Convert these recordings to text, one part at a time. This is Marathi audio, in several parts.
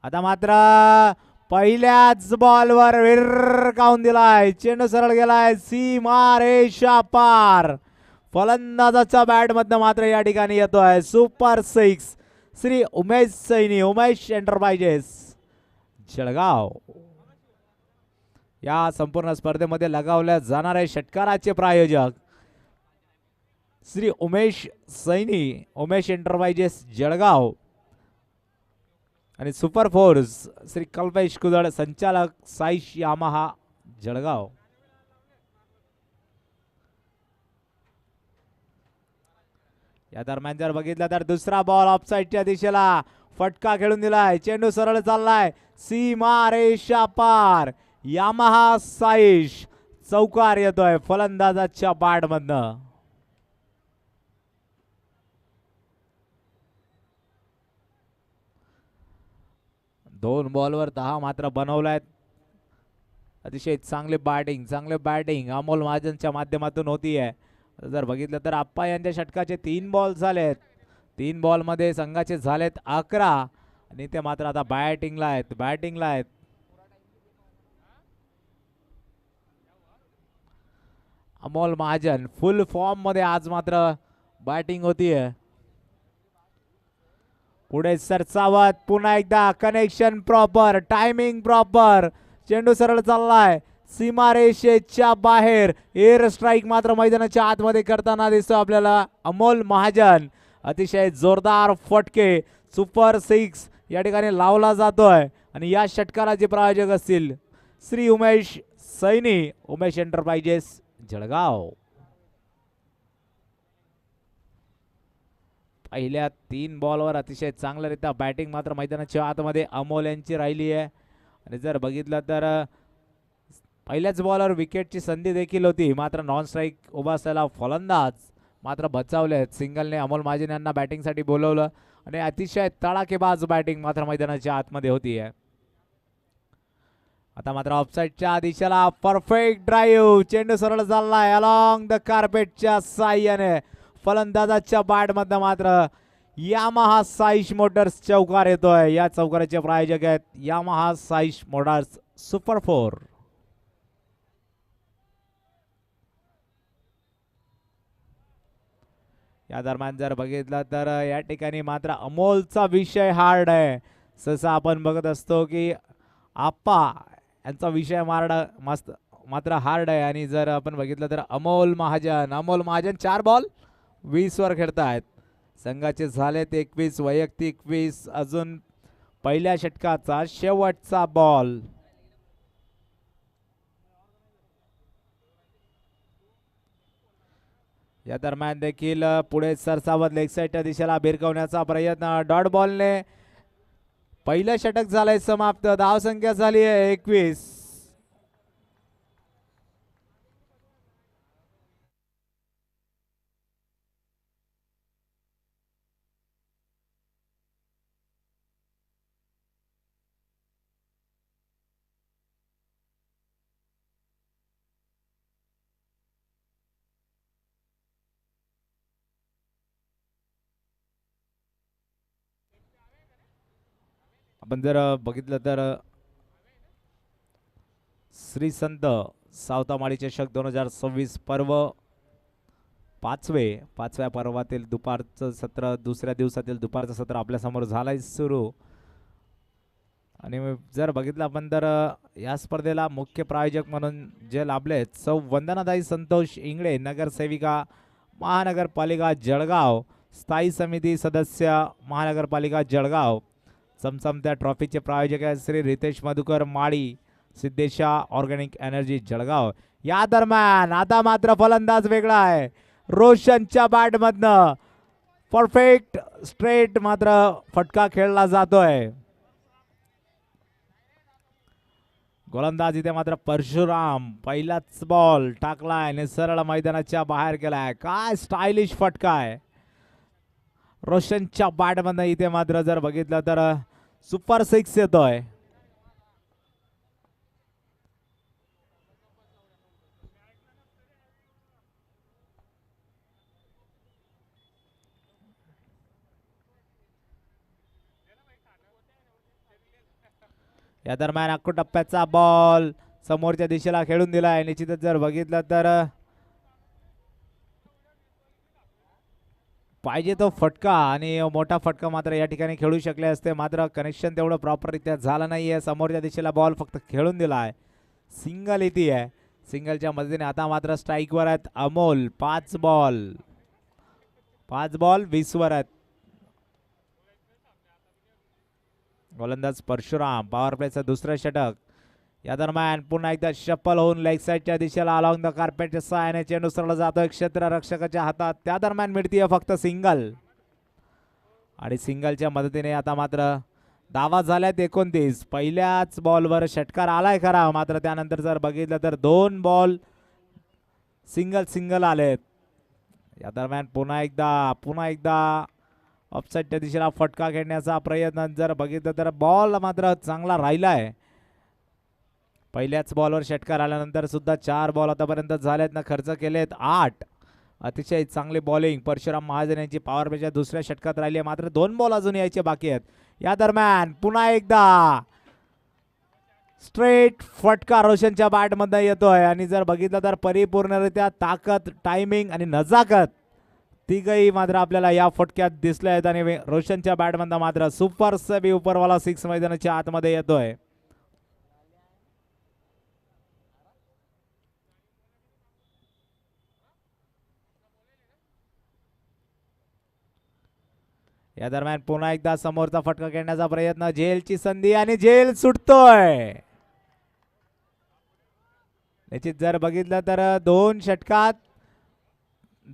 आता मात्र पहिल्याच बॉलवर विरकावून दिलाय, चेंडू सरळ गेलाय सीमा रेषा पार. फलंदाजाच्या बॅट मधनं मात्र या ठिकाणी येतोय super six. Shri Umesh Saini, Umesh enterprises Jalgaon या संपूर्ण स्पर्धेमध्ये लगावल्या जाणाऱ्या षटकाराचे प्रायोजक श्री उमेश सैनी, उमेश एंटरप्राइजेस जळगाव आणि सुपर फोर्स श्री कल्पेश कुदळ, संचालक साईश यामाहा जळगाव. या दरम्यान जर बघितलं तर दुसरा बॉल ऑफसाईडच्या दिशेला फटका खेळून दिलाय, चेंडू सरळ चाललाय सीमा रेषा पार. यामाहा साईश चौकार येतोय फलंदाजाच्या बॅट मधनं. दोन बॉलवर 10 मात्र बनवलायत. अतिशय चांगले बॅटिंग अमोल महाजनच्या माध्यमातून होतीये. जर बघितलं तर आप्पा यांच्या षटकाचे 3 बॉल झालेत. 3 बॉल मध्ये संघाचे झालेत 11 आणि ते मात्र आता बॅटिंगला आहेत. अमोल महाजन फुल फॉर्म मध्ये आज मात्र बॅटिंग होतीये. पुढे सरसावत पुन्हा एकदा कनेक्शन प्रॉपर, टायमिंग प्रॉपर, चेंडू सरळ चाललाय सीमारेषेच्या बाहेर. एअर स्ट्राईक मात्र मैदानाच्या आतमध्ये करताना दिसतो आपल्याला अमोल महाजन. अतिशय जोरदार फटके, सुपर सिक्स या ठिकाणी लावला जातोय आणि या षटकाराचे प्रायोजक असतील श्री उमेश सैनी, उमेश एंटरप्राइजेस जळगाव. पहिल्या 3 बॉलवर अतिशय चांगल्यारीत्या बॅटिंग मात्र मैदानाच्या आतमध्ये अमोल यांची राहिली आहे. आणि जर बघितलं तर पहिल्याच बॉलवर विकेटची संधी देखील होती, मात्र नॉन स्ट्राईक उभा असलेला फलंदाज मात्र बचावले. सिंगलने अमोल महाजन यांना बॅटिंगसाठी बोलवलं आणि अतिशय तडाखेबाज बॅटिंग मात्र मैदानाच्या आतमध्ये होती आहे. आता मात्र ऑफसाईडच्या दिशेला परफेक्ट ड्राईव्ह, चेंडू सरळ चाललाय अलॉंग द कार्पेटच्या साह्याने. फलंदाजाच्या बॅट मध्ये मात्र यामाहा साईश मोटर्स चौकार येतोय. या चौकाराचे प्रायोजक आहेत यामाहा साईश मोटर्स सुपर 4. या दरम्यान जर बघितलं तर या ठिकाणी मात्र अमोलचा विषय हार्ड आहे. सहसा आपण बघत असतो की आप्पा यांचा विषय मात्र हार्ड आहे. आणि जर आपण बघितलं तर अमोल महाजन 4 बॉल 20 वर खेळतायत. संघाचे झालेत 21, वैयक्तिक 20. अजून पहिल्या षटकाचा शेवटचा बॉल. या दरम्यान देखील पुढे सरसावत लेग साईडच्या दिशेला भिरकवण्याचा प्रयत्न. डॉट बॉलने पहिलं षटक झालंय समाप्त. धावसंख्या झाली आहे 21. आपण जर बघितलं तर श्री संत सावतामाळी चषक 2026 पर्व पाचव्या पर्वातील दुपारचं सत्र, दुसऱ्या दिवसातील दुपारचं सत्र आपल्या समोर झालंय सुरू. आणि जर बघितलं आपण तर या स्पर्धेला मुख्य प्रायोजक म्हणून जे लाभले सौ वंदनाताई संतोष इंगळे, नगरसेविका महानगरपालिका जळगाव, स्थायी समिती सदस्य महानगरपालिका जळगाव. चमचमत्या ट्रॉफीचे प्रायोजक आहेत श्री रितेश मधुकर माळी, सिद्धेशा ऑर्गॅनिक एनर्जी जळगाव. या दरम्यान आता मात्र फलंदाज वेगळा आहे. रोशनच्या बॅट मधनं परफेक्ट स्ट्रेट मात्र फटका खेळला जातोय. गोलंदाज इथे मात्र परशुराम पहिलाच बॉल टाकलाय आणि सरळ मैदानाच्या बाहेर केलाय. काय स्टायलिश फटका आहे रोशनच्या बॅट मधनं. इथे मात्र जर बघितलं तर सुपर सिक्स येतोय. या दरम्यान अक्को टप्प्याचा बॉल समोरच्या दिशेला खेळून दिलाय. निश्चितच जर बघितलं तर पाहिजे तो फटका आणि मोठा फटका मात्र या ठिकाणी खेळू शकले असते, मात्र कनेक्शन तेवढं प्रॉपररित्या झालं नाहीये. समोरच्या दिशेला बॉल फक्त खेळून दिलाय. सिंगल येते आहे. सिंगलच्या मदतीने आता मात्र स्ट्राईकवर आहेत अमोल. 5 बॉल 20 वर आहेत. गोलंदाज परशुराम. पॉवर प्लेचं दुसरं षटक. या दरम्यान पुन्हा एकदा शप्पल होऊन लेग साईडच्या दिशेला अलॉंग द कार्पेटच्या सहाय्याने चेंडू सरळ जातोय क्षेत्ररक्षकाच्या हातात. त्या दरम्यान मिळतीये फक्त सिंगल आणि सिंगलच्या मदतीने आता मात्र धावा झाल्यात 29. पहिल्याच बॉलवर षटकार आलाय खरा, मात्र त्यानंतर जर बघितलं तर 2 बॉल सिंगल आलेत. या दरम्यान पुन्हा एकदा ऑफसाईडच्या दिशेला फटका खेळण्याचा प्रयत्न जर बघितलं तर बॉल मात्र चांगला राहिलाय. पहिल्याच बॉलवर षटकार आल्यानंतर सुद्धा 4 बॉल आतापर्यंत झालेत ना, खर्च केलेत 8. अतिशय चांगली बॉलिंग परशुराम महाजन यांची पॉवर प्लेच्या दुसऱ्या षटकात राहिली आहे, मात्र 2 बॉल अजून यायचे बाकी आहेत. या दरम्यान पुन्हा एकदा स्ट्रेट फटका रोशनच्या बॅटमध्ये येतोय आणि जर बघितलं तर परिपूर्णरित्या ताकद, टायमिंग आणि नजाकत तिघही मात्र आपल्याला या फटक्यात दिसले आहेत आणि रोशनच्या बॅटमध्ये मात्र सुपर सेबी उपरवाला 6 मैदानाच्या आतमध्ये येतोय. या दरम्यान पुन्हा एकदा समोरचा फटका खेळण्याचा प्रयत्न. झेलची संधी आणि झेल सुटतोय. निश्चित जर बघितलं तर 2 षटकात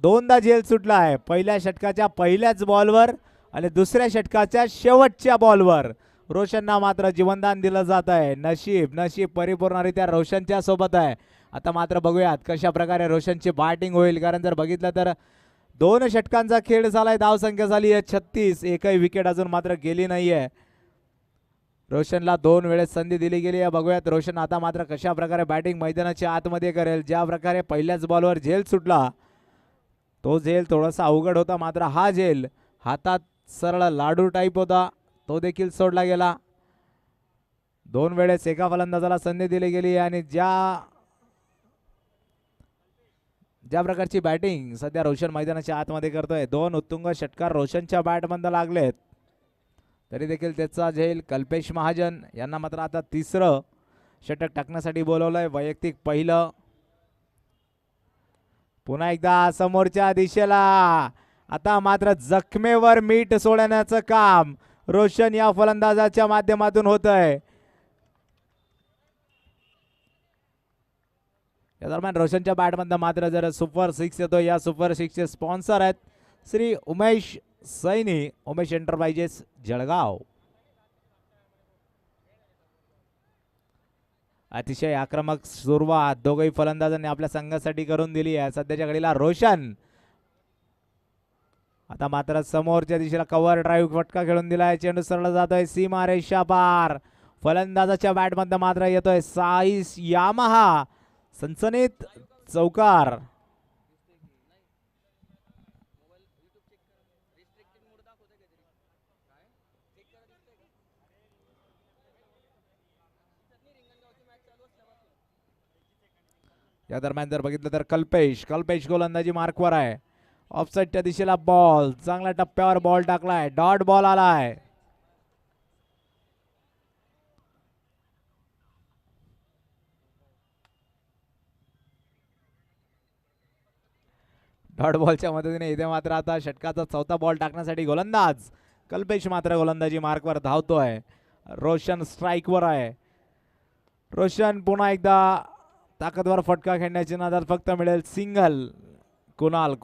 2दा झेल सुटला आहे. पहिल्या षटकाच्या पहिल्याच बॉलवर आणि दुसऱ्या षटकाच्या शेवटच्या बॉलवर रोशनना मात्र जीवनदान दिलं जात आहे. नशीब परिपूर्णरित्या रोशनच्या सोबत आहे. आता मात्र बघूयात कशा प्रकारे रोशनची बॅटिंग होईल, कारण जर बघितलं तर 2 षटकांचा खेळ झालाय. धावसंख्या झाली आहे 36. एकही विकेट अजून मात्र गेली नाहीये. रोशनला 2 वेळेस संधी दिली गेली आहे. बघूयात रोशन आता मात्र कशा प्रकारे बॅटिंग मैदानाच्या आतमध्ये करेल. ज्या प्रकारे पहिल्याच बॉलवर झेल सुटला, तो झेल थोडासा अवघड होता, मात्र हा झेल हातात सरळ लाडू टाईप होता, तो देखील सोडला गेला. 2 वेळेस एका फलंदाजाला संधी दिली गेली आणि ज्या प्रकारची बॅटिंग सध्या रोशन मैदानाच्या आतमध्ये करतोय, 2 उत्तुंग षटकार रोशनच्या बॅटमध्ये लागलेत, तरी देखील त्याचा झेल कल्पेश महाजन यांना मात्र आता 3रं षटक टाकण्यासाठी बोलवलंय. वैयक्तिक पहिलं. पुन्हा एकदा समोरच्या दिशेला आता मात्र जखमेवर मीठ सोडण्याचं काम रोशन या फलंदाजाच्या माध्यमातून होतंय. या दरम्यान रोशनच्या बॅटमध्ये मात्र जर सुपर 6 येतो. या सुपर 6चे स्पॉन्सर आहेत श्री उमेश सैनी, उमेश एंटरप्राइजेस जळगाव. अतिशय आक्रमक सुरुवात दोघही फलंदाजांनी आपल्या संघासाठी करून दिली आहे. सध्याच्या घडीला रोशन आता मात्र समोरच्या दिशेला कव्हर ड्राईव्ह फटका खेळून दिलाय. चेंडू सरळ जातोय सीमा रेषा पार. फलंदाजाच्या बॅटमध्ये मात्र येतोय साईस यामाहा. सनसनीत चौकार. या दरम्यान जर बघितलं तर कल्पेश गोलंदाजी मार्कवर आहे. ऑफसाईडच्या दिशेला बॉल, चांगल्या टप्प्यावर बॉल टाकलाय, डॉट बॉल आलाय. डॉट बॉलच्या मदतीने इथे मात्र आता षटकाचा 4था बॉल टाकण्यासाठी गोलंदाज कल्पेश मात्र गोलंदाजी मार्कवर धावतोय. रोशन स्ट्राईकवर आहे. रोशन पुन्हा एकदा ताकदवर फटका खेळण्याची नादात फक्त मिळेल सिंगल. कुणाल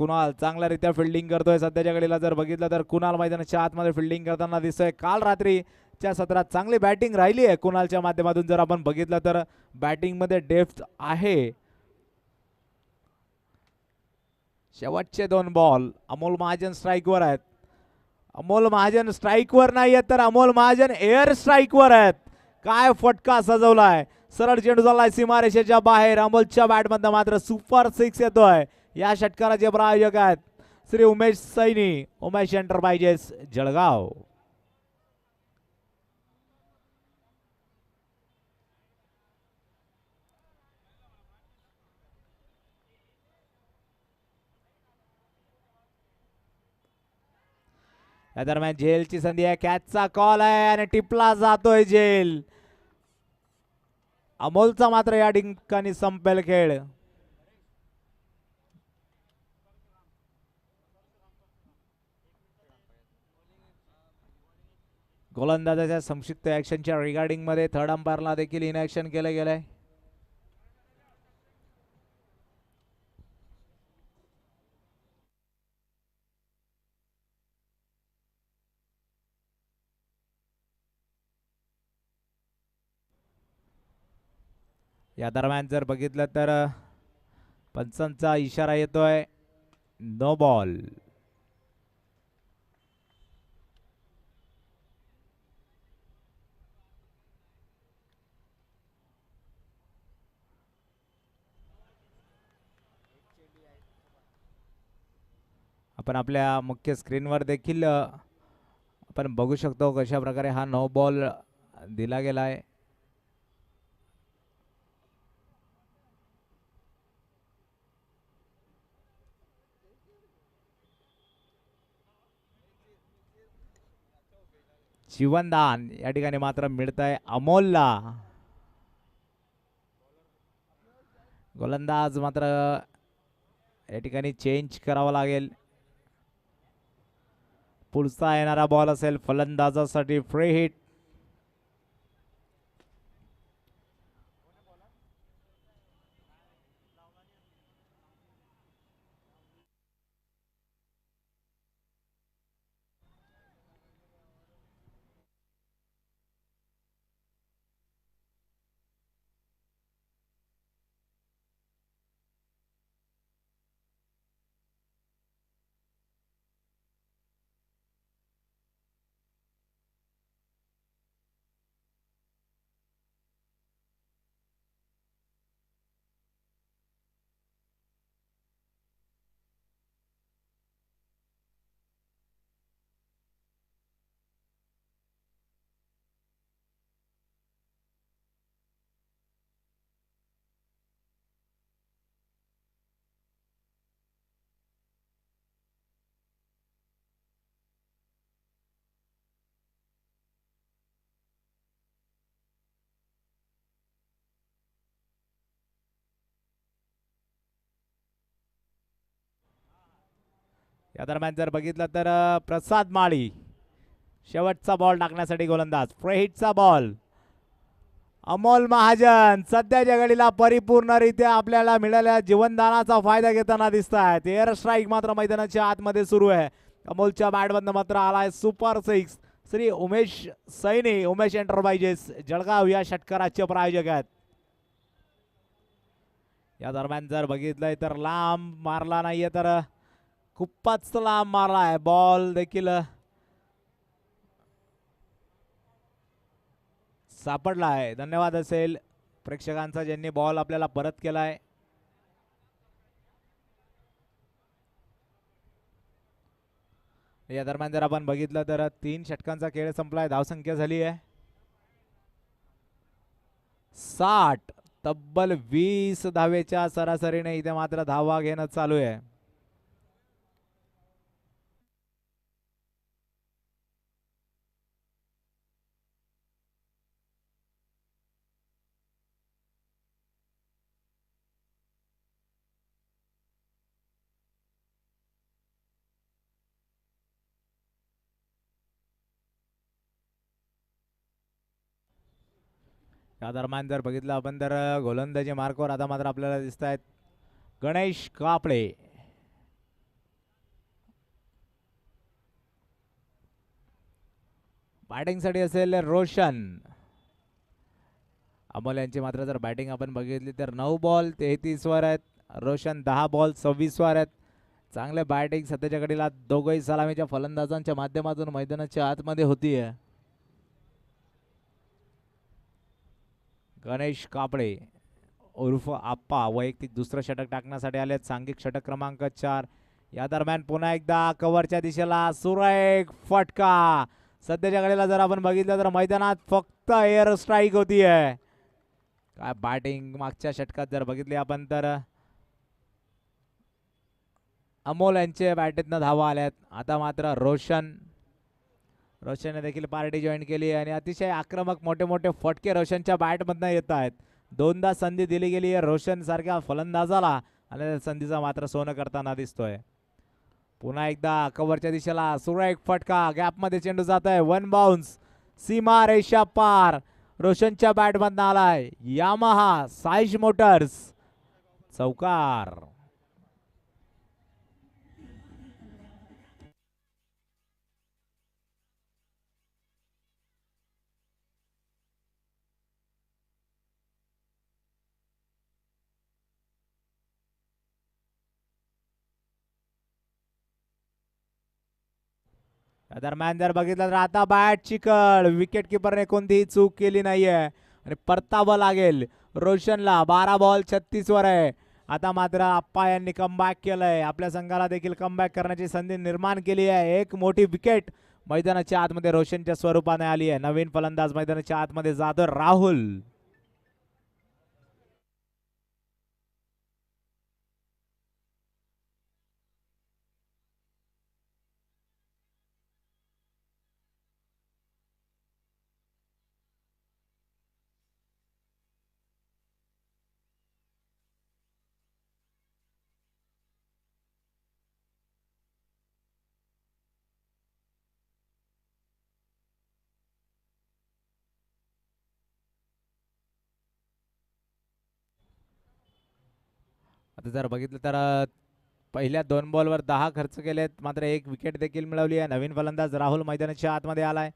चांगल्यारीत्या फिल्डिंग करतोय. सध्याच्या घडीला जर बघितलं तर कुणाल मैदानाच्या आतमध्ये फिल्डिंग करताना दिसतोय. काल रात्रीच्या सत्रात चांगली बॅटिंग राहिली आहे कुणालच्या माध्यमातून. जर आपण बघितलं तर बॅटिंगमध्ये डेप्थ आहे. शेवटचे 2 बॉल. अमोल महाजन स्ट्राईकवर आहेत. अमोल महाजन स्ट्राईकवर नाही आहेत तर अमोल महाजन एअर स्ट्राईकवर आहेत. काय फटका सजवलाय. सरळ चेंडू झालाय सीमारेषेच्या बाहेर. अमोलच्या बॅटमध्ये मात्र सुपर 6 येतोय. या षटकाराचे प्रायोजक आहेत श्री उमेश सैनी, उमेश एंटरप्राइजेस जळगाव. या दरम्यान झेलची संधी आहे, कॅचचा कॉल आहे आणि टिपला जातोय झेल. अमोलचा मात्र या ठिकाणी संपेल खेळ. गोलंदाजाच्या संक्षिप्त ऍक्शनच्या रिगार्डिंग मध्ये थर्ड अंपायरला देखील इनॅक्शन केलं गेलंय. या दरम्यान जर बघितलं तर पंचांचा इशारा येतोय, नो बॉल. आपण आपल्या मुख्य स्क्रीनवर देखील आपण बघू शकतो कशा प्रकारे हा नो बॉल दिला गेला आहे. जीवनदान या ठिकाणी मात्र मिळत आहे अमोलला. गोलंदाज मात्र या ठिकाणी चेंज करावा लागेल. पुढचा येणारा बॉल असेल फलंदाजासाठी फ्री हिट. या दरम्यान जर बघितलं तर प्रसाद माळी शेवटचा बॉल टाकण्यासाठी गोलंदाज. फ्री हिटचा बॉल. अमोल महाजन सध्याच्या घडीला परिपूर्णरित्या आपल्याला मिळालेल्या जीवनदानाचा फायदा घेताना दिसत आहेत. एअर स्ट्राईक मात्र मैदानाच्या आतमध्ये सुरू आहे. अमोलच्या बॅटमधनं मात्र आलाय super six. Shri Umesh Saini, Umesh enterprises Jalgaon या षटकाराचे प्रायोजक आहेत. या दरम्यान जर बघितलंय तर लांब मारला नाहीये, तर खूपच लांब मारलाय. बॉल देखील सापडला आहे. धन्यवाद असेल प्रेक्षकांचा ज्यांनी बॉल आपल्याला परत केलाय. या दरम्यान जर आपण बघितलं तर 3 षटकांचा खेळ संपलाय. धावसंख्या झाली आहे 60. तब्बल 20 धावेच्या सरासरीने इथे मात्र धावा घेणं चालू आहे. या दरम्यान जर बघितलं आपण तर गोलंदाजी मार्कवर आता मात्र आपल्याला दिसत आहेत गणेश कापळे. बॅटिंगसाठी असेल रोशन. अमोल यांची मात्र जर बॅटिंग आपण बघितली तर 9 बॉल 33 वर आहेत. रोशन 10 बॉल 26 वर आहेत. चांगले बॅटिंग सध्याच्या घडीला दोघंही सलामीच्या फलंदाजांच्या माध्यमातून मैदानाच्या आतमध्ये होतीये. गणेश कापळे उर्फ आप्पा वैयक्तिक दुसरं षटक टाकण्यासाठी आले. सांघिक षटक क्रमांक 4. या दरम्यान पुन्हा एकदा कव्हरच्या दिशेला सुरेख फटका. सध्याच्या घडीला जर आपण बघितलं तर मैदानात फक्त एअर स्ट्राईक होतीये. काय बॅटिंग मागच्या षटकात जर बघितली आपण तर अमोल यांच्या बॅटीतनं धावा आल्यात. आता मात्र रोशन रोशनने देखील पार्टी जॉईन केली आणि अतिशय आक्रमक मोठे मोठे फटके रोशनच्या बॅटमधनं येत आहेत. दोनदा संधी दिली गेली आहे रोशन सारख्या फलंदाजाला आणि त्या संधीचा मात्र सोनं करताना दिसतोय. पुन्हा एकदा कव्हरच्या दिशेला सुरेख फटका, गॅपमध्ये चेंडू जात आहे. वन बाउन्स, सीमा रेषा पार, रोशनच्या बॅटमधनं आलाय. यामाहा साईज मोटर्स, चौकार. दरम्यान जर बघितलं तर आता बॅट चिकट, विकेट किपरने कोणतीही चूक केली नाहीये आणि परतावं लागेल रोशनला. 12 बॉल 36 वर आहे. आता मात्र आप्पा यांनी कमबॅक केलंय. आपल्या संघाला देखील कमबॅक करण्याची संधी निर्माण केली आहे. एक मोठी विकेट मैदानाच्या आतमध्ये रोशनच्या स्वरूपाने आली आहे. नवीन फलंदाज मैदानाच्या आतमध्ये जातो राहुल. आता जर बघितलं तर पहिल्या 2 बॉलवर 10 खर्च केलेत, मात्र एक विकेट देखील मिळवली आहे. नवीन फलंदाज राहुल मैदानाच्या आतमध्ये आलाय.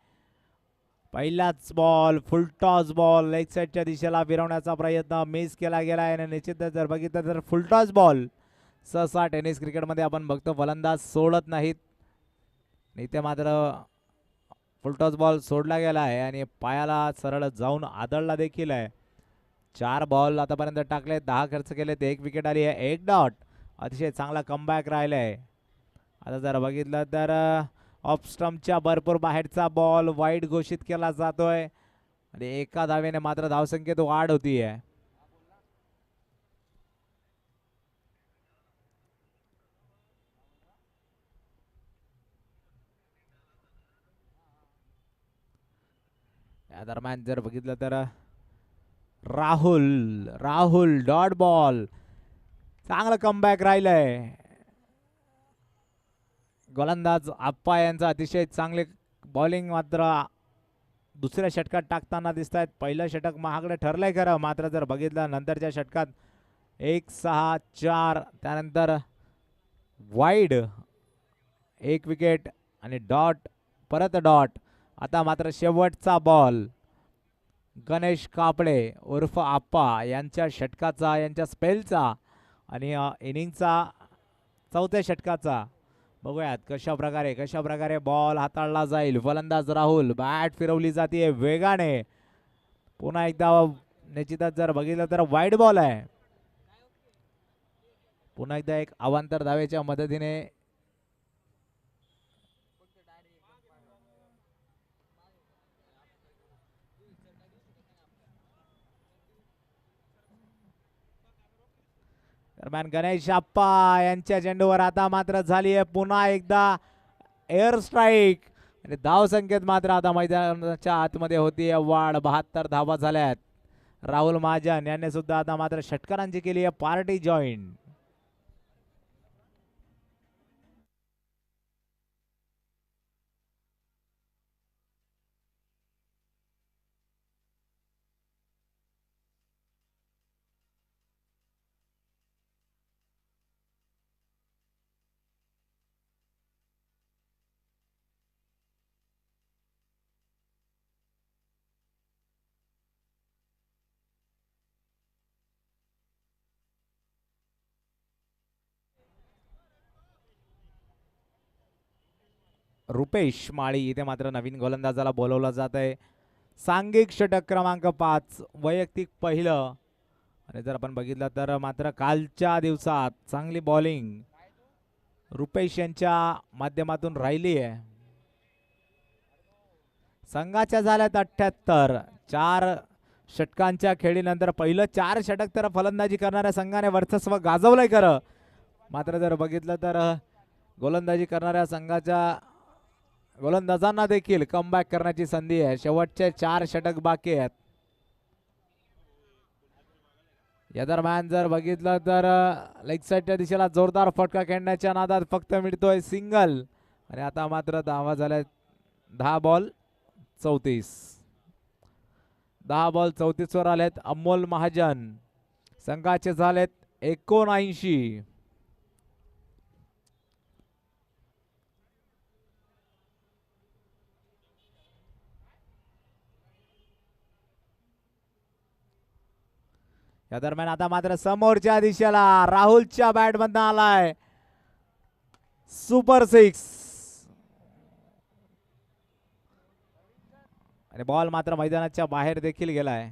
पहिलाच बॉल फुलटॉस बॉल, लेग साईडच्या दिशेला फिरवण्याचा प्रयत्न मिस केला गेला आहे. निश्चितच जर बघितलं तर फुलटॉस बॉल सहसा टेनिस क्रिकेटमध्ये आपण बघतो फलंदाज सोडत नाहीत. इथे मात्र फुलटॉस बॉल सोडला गेला आहे आणि पायाला सरळ जाऊन आदळला देखील आहे. 4 बॉल आतापर्यंत टाकले, 10 खर्च केलेत, 1 विकेट आली आहे, 1 डॉट. अतिशय चांगला कमबॅक राहिलाय. आता जर बघितलं तर ऑफ स्टंपच्या भरपूर बाहेरचा बॉल वाईड घोषित केला जातोय आणि एका धावेने मात्र धावसंख्येत वाढ होतीये. या दरम्यान जर बघितलं तर राहुल डॉट बॉल, चांगलं कमबॅक राहिलंय. गोलंदाज आप्पा यांचा अतिशय चांगले बॉलिंग मात्र दुसऱ्या षटकात टाकताना दिसत आहेत. पहिलं षटक महागडे ठरलंय खरं, मात्र जर बघितलं नंतरच्या षटकात 1-6-4 त्यानंतर वाईड 1 विकेट आणि डॉट, परत डॉट. आता मात्र शेवटचा बॉल गणेश कापडे उर्फ आप्पा यांच्या षटकाचा, यांच्या स्पेलचा आणि इनिंगचा चौथ्या षटकाचा. बघूयात कशा प्रकारे बॉल हाताळला जाईल. फलंदाज राहुल, बॅट फिरवली जाते वेगाने. पुन्हा एकदा निश्चितच जर बघितलं तर वाईड बॉल आहे. पुन्हा एकदा एक अवांतर धावेच्या मदतीने दरम्यान गणेश आप्पा यांच्या चेंडूवर आता मात्र झाली आहे पुन्हा एकदा एअर स्ट्राईक आणि धाव संख्येत मात्र आता मैदानाच्या आतमध्ये होती वाढ. 72 धावा झाल्यात. राहुल महाजन यांनी सुद्धा आता मात्र षटकारांची केली आहे पार्टी जॉईन. रुपेश माळी इथे मात्र नवीन गोलंदाजाला बोलवलं जात आहे. सांघिक षटक क्रमांक 5, वैयक्तिक पहिलं. आणि जर आपण बघितलं तर मात्र कालच्या दिवसात चांगली बॉलिंग रुपेश यांच्या माध्यमातून राहिली आहे. संघाच्या झाल्यात 78. 4 षटकांच्या खेळीनंतर पहिलं 4 षटक तर फलंदाजी करणाऱ्या संघाने वर्चस्व गाजवलंय खरं, मात्र जर बघितलं तर गोलंदाजी करणाऱ्या संघाच्या गोलंदाजांना देखील कमबॅक करण्याची संधी आहे. शेवटचे 4 षटक बाकी आहेत. या दरम्यान जर बघितलं तर लेग साईडच्या दिशेला जोरदार फटका खेळण्याच्या नादात फक्त मिळतोय सिंगल. आणि आता मात्र धावा झाल्या 10 बॉल 34. 10 बॉल 34 वर आलेत अमोल महाजन. संघाचे झालेत 79. या दरम्यान आता मात्र समोरच्या दिशेला राहुलच्या बॅट मधनं आलाय सुपर 6. आणि बॉल मात्र मैदानाच्या बाहेर देखील गेलाय.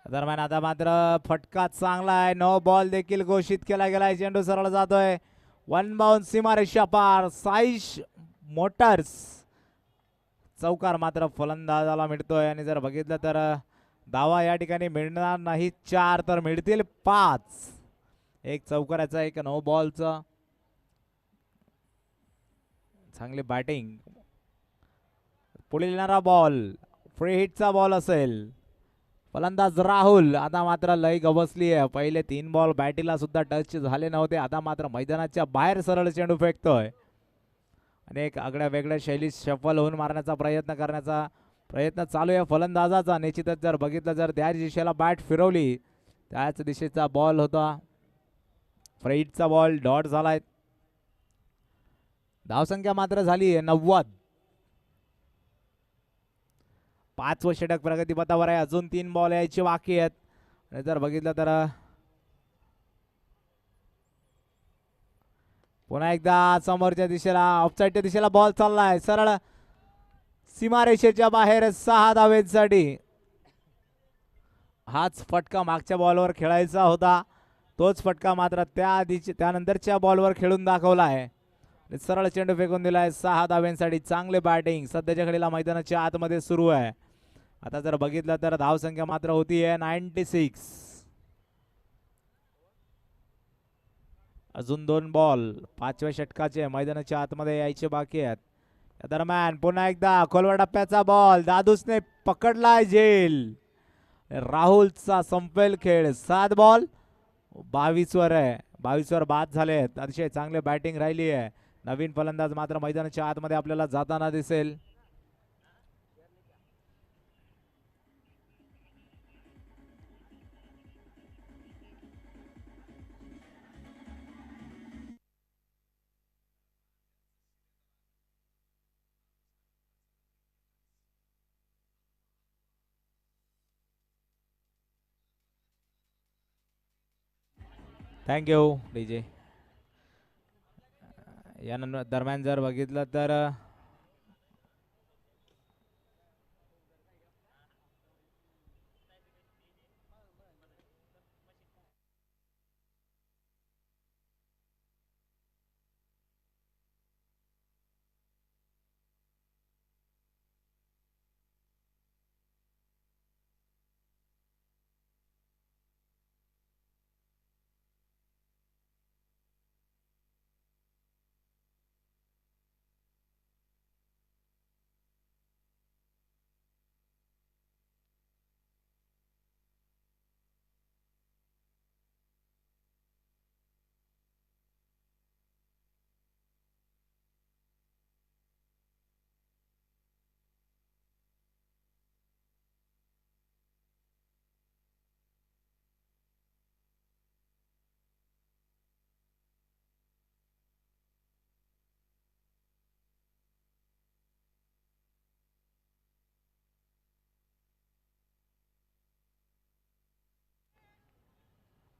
दरम्यान आता मात्र फटका चांगला आहे. नो बॉल देखील घोषित केला गेलाय. चेंडू सरळ जातोय वन बाउंड सीमारेषा पार. साईश मोटर्स चौकार मात्र फलंदाजाला मिळतोय. आणि जर बघितलं तर धावा या ठिकाणी मिळणार नाही 4 तर मिळतील 5. एक चौकाराचा एक नो बॉलचा. चांगली बॅटिंग. पुढे येणारा बॉल फ्री हिटचा बॉल असेल. फलंदाज राहुल. आता मात्र लई गवसली आहे. पहिले 3 बॉल बॅटीला सुद्धा टच झाले नव्हते. आता मात्र मैदानाच्या बाहेर सरळ चेंडू फेकतोय. आणि एक आगळ्या वेगळ्या शैलीत शफल होऊन मारण्याचा प्रयत्न चालू आहे फलंदाजाचा. निश्चितच जर बघितलं जर त्या दिशेला बॅट फिरवली त्याच दिशेचा बॉल होता. फ्रेटचा बॉल डॉट झालाय. धावसंख्या मात्र झाली आहे 90. 5व षटक प्रगतीपथावर आहे. अजून 3 बॉल यायचे बाकी आहेत. आणि जर बघितलं तर पुन्हा एकदा समोरच्या दिशेला ऑफसाईडच्या दिशेला बॉल चाललाय सरळ सीमारेषेच्या बाहेर 6 धावेसाठी. हाच फटका मागच्या बॉलवर खेळायचा होता. तोच फटका मात्र त्यानंतरच्या बॉलवर खेळून दाखवला आहे. सरळ चेंडू फेकून दिलाय 6 धाव्यांसाठी. चांगले बॅटिंग सध्याच्या घडीला मैदानाच्या आतमध्ये सुरू आहे. आता जर बघितलं तर धावसंख्या मात्र होती आहे 96. अजून 2 बॉल 5व्या षटकाचे मैदानाच्या आतमध्ये यायचे बाकी आहेत. या दरम्यान पुन्हा एकदा खोलवर टप्प्याचा बॉल दादूसने पकडलाय झेल. राहुलचा संपेल खेळ. 7 बॉल 22 वर आहे. 22 वर बाद झाले आहेत. अतिशय चांगले बॅटिंग राहिली आहे. नवीन फलंदाज मात्र मैदानाच्या आतमध्ये आपल्याला जाताना दिसेल. Thank you DJ. या दरम्यान जर बघितलं तर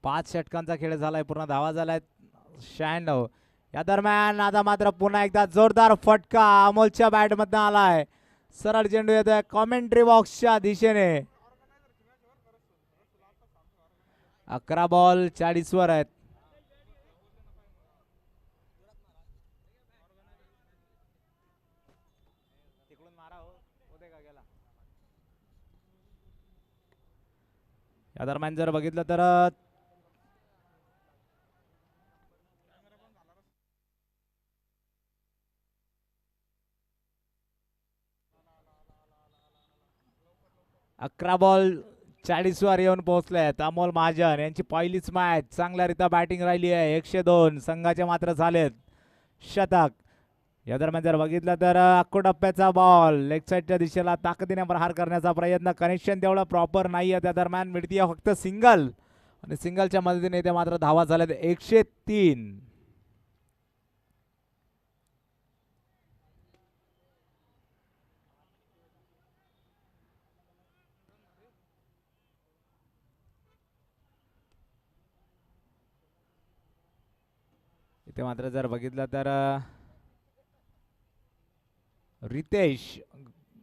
5 षटकांचा खेळ झालाय, पूर्ण धावा झालाय 96. या दरम्यान आता मात्र पुन्हा एकदा जोरदार फटका अमोलच्या बॅटमधनं आलाय. सरळ चेंडू येतोय कॉमेंट्री बॉक्सच्या दिशेने. 11 बॉल 40 वर आहेत. या दरम्यान जर बघितलं तर अकरा बॉल 40 वर येऊन पोहोचलेत अमोल महाजन यांची पहिलीच मॅच. चांगल्यारीत्या बॅटिंग राहिली आहे. 102 संघाचे मात्र झालेत शतक. या दरम्यान जर बघितलं तर अक्कोटप्प्याचा बॉल लेग साईडच्या दिशेला ताकदीने प्रहार करण्याचा प्रयत्न. कनेक्शन तेवढं प्रॉपर नाही आहे. त्या दरम्यान मिळतीये फक्त सिंगल आणि सिंगलच्या मदतीने ते मात्र धावा झाल्यात 103. इथे मात्र जर बघितलं तर रितेश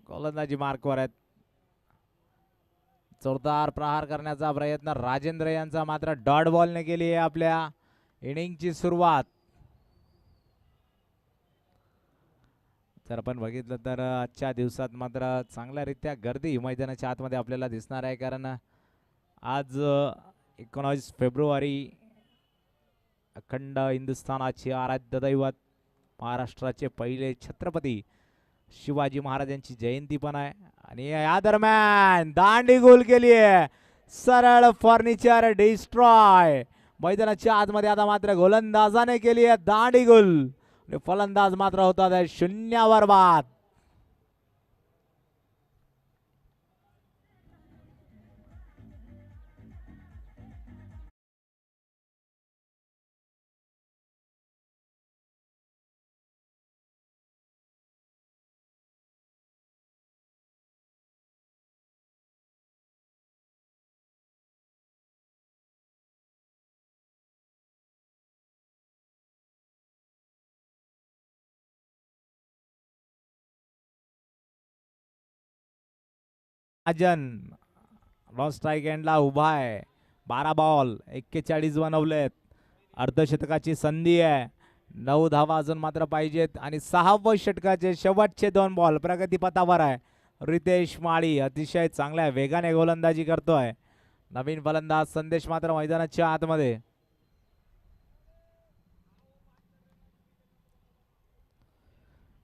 गोलंदाजी मार्कवर आहेत. जोरदार प्रहार करण्याचा प्रयत्न राजेंद्र यांचा मात्र डॉट बॉलने केली आहे आपल्या इनिंगची सुरुवात. जर आपण बघितलं तर आजच्या दिवसात मात्र चांगल्यारीत्या गर्दी मैदानाच्या आतमध्ये आपल्याला दिसणार आहे. कारण आज 19 फेब्रुवारी अखंड हिंदुस्थानाचे आराध्य दैवत महाराष्ट्राचे पहिले छत्रपती शिवाजी महाराजांची जयंती पण आहे. आणि या दरम्यान दांडी गोल केली आहे. सरळ फर्निचर डिस्ट्रॉय मैदानाच्या आतमध्ये. आता मात्र गोलंदाजाने केली आहे दांडी गोल आणि फलंदाज मात्र होता 0 बाद. महाजन लॉ स्ट्राईक एंडला उभा आहे. 12 बॉल 41 बनवलेत. अर्धशतकाची संधी आहे. 9 धावा अजून मात्र पाहिजेत आणि 6व्या षटकाचे शेवटचे 2 बॉल प्रगतीपथावर आहे. रितेश माळी अतिशय चांगल्या वेगाने गोलंदाजी करतोय. नवीन फलंदाज संदेश मात्र मैदानाच्या आतमध्ये.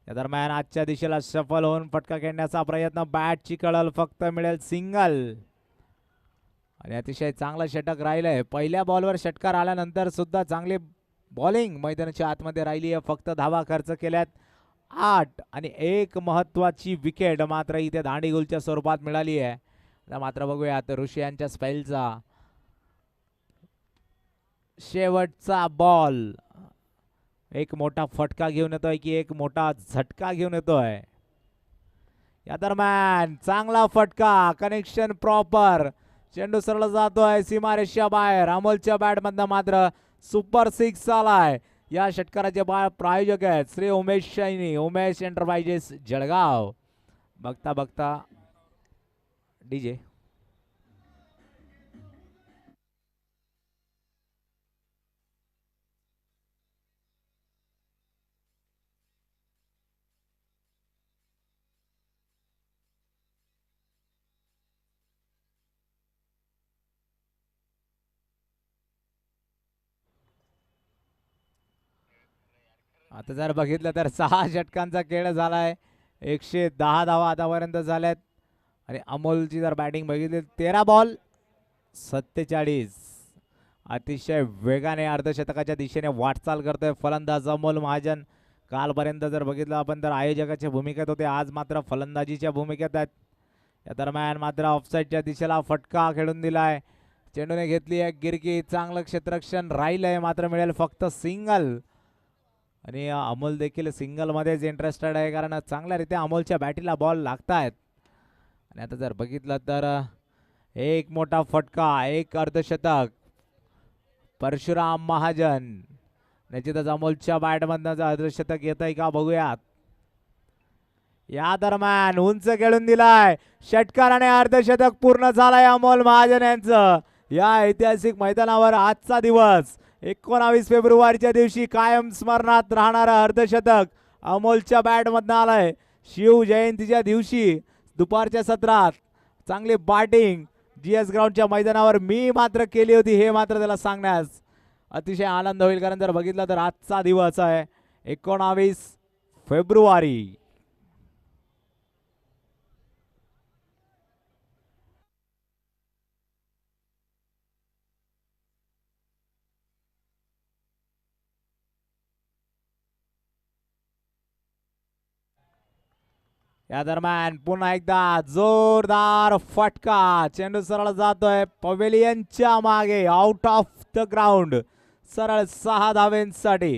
या दरम्यान आजच्या दिशेला सफल होऊन फटका खेळण्याचा प्रयत्न. बॅटची कळल फक्त मिळेल सिंगल आणि अतिशय चांगला षटक राहिलंय. पहिल्या बॉलवर षटकार आल्यानंतर सुद्धा चांगली बॉलिंग मैदानाच्या आतमध्ये राहिली आहे. फक्त धावा खर्च केल्यात 8 आणि एक महत्वाची विकेट मात्र इथे दांडीगुलच्या स्वरूपात मिळाली आहे. मात्र बघूयात ऋषी यांच्या स्पेलचा शेवटचा बॉल एक मोठा फटका घेऊन येतोय की एक मोठा झटका घेऊन येतोय. या दरम्यान चांगला फटका. Connection proper. चेंडू सरळ जातोय सीमारेषा बाहेर. अमोलच्या बॅटमधनं मात्र सुपर 6 आलाय. या षटकाराचे प्रायोजक आहेत श्री उमेश शैनी, उमेश एंटरप्राइजेस जळगाव. बघता बघता डीजे आता जर बघितलं तर 6 षटकांचा खेळ झालाय. 110 धावा आतापर्यंत झाल्यात आणि अमोलची जर बॅटिंग बघितली 13 बॉल 47. अतिशय वेगाने अर्धशतकाच्या दिशेने वाटचाल करतोय फलंदाज अमोल महाजन. कालपर्यंत जर बघितलं आपण तर आयोजकाच्या भूमिकेत होते, आज मात्र फलंदाजीच्या भूमिकेत आहेत. या दरम्यान मात्र ऑफसाईडच्या दिशेला फटका खेळून दिलाय. चेंडूने घेतली आहे गिरकी. चांगलं क्षेत्ररक्षण राहिलंय मात्र मिळेल फक्त सिंगल आणि अमोल देखील सिंगल मध्येच इंटरेस्टेड आहे कारण चांगल्यारीत्या अमोलच्या बॅटीला बॉल लागतायत. आणि आता जर बघितलं तर एक मोठा फटका, एक अर्धशतक परशुराम महाजन निश्चितच अमोलच्या बॅटमधनं अर्धशतक येत आहे का बघूयात. या दरम्यान उंच खेळून दिलाय षटकाराने अर्धशतक पूर्ण झालाय अमोल महाजन यांचं. या ऐतिहासिक मैदानावर आजचा दिवस 19 फेब्रुवारीच्या दिवशी कायम स्मरणात राहणारं अर्धशतक अमोलच्या बॅटमधनं आलंय. शिव जयंतीच्या दिवशी दुपारच्या सत्रात चांगली बॅटिंग GS ग्राउंडच्या मैदानावर मी मात्र केली होती हे मात्र त्याला सांगण्यास अतिशय आनंद होईल. कारण जर बघितलं तर आजचा दिवस आहे 19 फेब्रुवारी. या दरम्यान पुन्हा एकदा जोरदार फटका चेंडू सरळ जातोय पवेलियनच्या मागे आउट ऑफ द ग्राउंड सरळ 6 धावेंसाठी.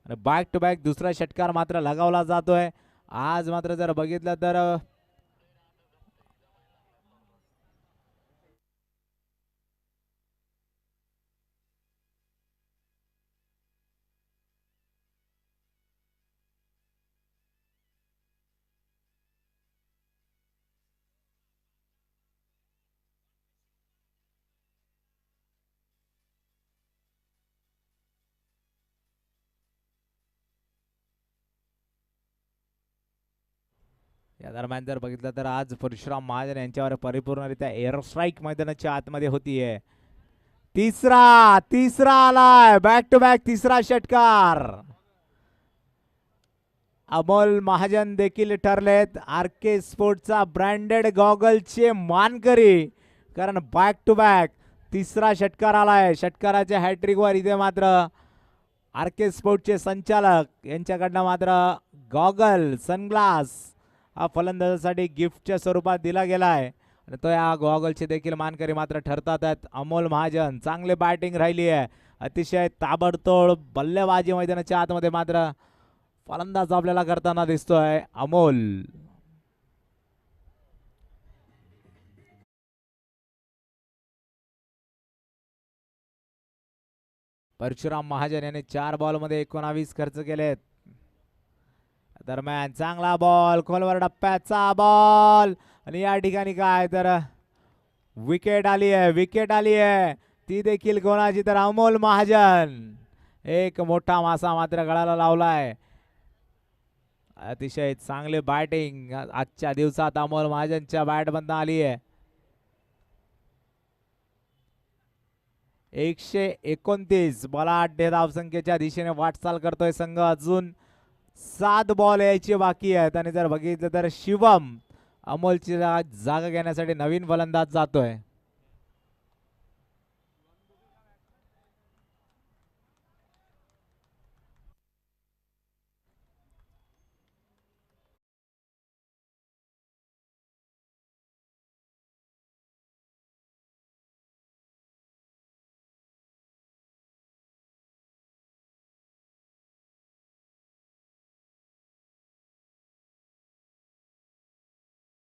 आणि बॅक टू बॅक दुसरा षटकार मात्र लगावला जातोय. आज मात्र जर बघितलं तर या दरम्यान जर बघितलं तर आज परशुराम महाजन यांच्यावर परिपूर्णरित्या एअर स्ट्राईक मैदानाच्या आतमध्ये होतीये. तिसरा आलाय बॅक टू बॅक तिसरा षटकार. अमोल महाजन देखील ठरलेत RK स्पोर्टचा ब्रँडेड गॉगलचे मानकरी. कारण बॅक टू बॅक तिसरा षटकार आलाय. षटकाराच्या हॅट्रिकवर इथे मात्र RK स्पोर्टचे संचालक यांच्याकडनं मात्र गॉगल सनग्लास हा फलंदाजासाठी गिफ्टच्या स्वरूपात दिला गेलाय. आणि तो या गॉगलचे देखील मानकरी मात्र ठरतात आहेत अमोल महाजन. चांगली बॅटिंग राहिली आहे. अतिशय ताबडतोड बल्लेबाजी मैदानाच्या आतमध्ये मात्र फलंदाज आपल्याला करताना दिसतोय अमोल. परशुराम महाजन यांनी 4 बॉलमध्ये 19 खर्च केलेत. दरम्यान चांगला बॉल खोलवर डप्प्याचा बॉल आणि या ठिकाणी काय तर विकेट आली आहे ती देखील कोणाची तर अमोल महाजन. एक मोठा मासा मात्र गळाला लावलाय. अतिशय चांगली बॅटिंग आजच्या दिवसात अमोल महाजनच्या बॅटमधून आली आहे. 129 बलाढ्य धावसंख्येच्या दिशेने वाटचाल करतोय संघ. अजून 7 बॉल यायचे बाकी आहेत. आणि जर बघितलं तर शिवम अमोलची जागा घेण्यासाठी नवीन फलंदाज जातोय.